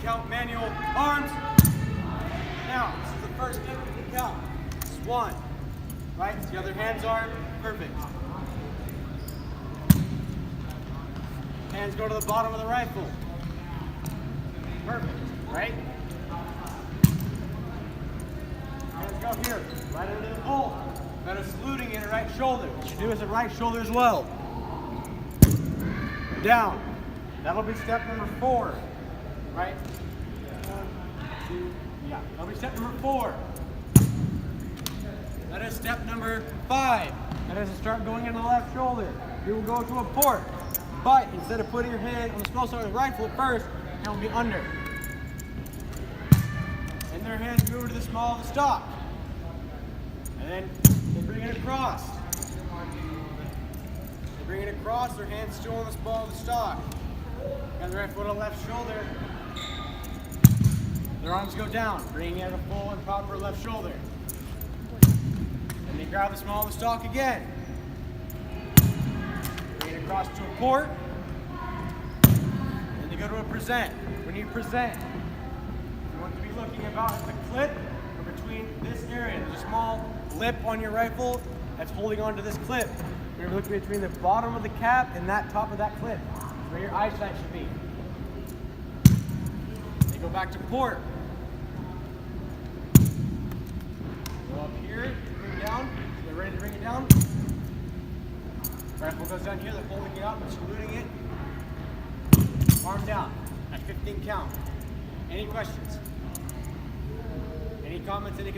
count manual arms. Now, this is the first 15 count. This is 1. Right? The other hand's arm. Perfect. Hands go to the bottom of the rifle. Perfect. Right? Hands go here. Right under the bolt. That is saluting in the right shoulder. What you do is the right shoulder as well. Down. That'll be step number 4. Right? 1, 2, yeah. That'll be step number 4. That is step number 5. That is to start going into the left shoulder. You will go to a port. But instead of putting your hand on the small side of the rifle at first, hand will be under. And their hands move to the small of the stock. And then they bring it across. They bring it across, their hands still on the small of the stock. And the right foot on the left shoulder. Their arms go down, bringing in a full and proper left shoulder. And they grab the small of the stock again. Bring it across to a port. And they go to a present. When you present, you want to be looking about the clip or between this area. There's a small lip on your rifle that's holding onto this clip. You're looking between the bottom of the cap and that top of that clip. That's where your eyesight should be. They go back to port. Go up here, bring it down. They're ready to bring it down. Rifle goes down here, they're holding it up and saluting it. Arm down at 15 count. Any questions? Any comments? Any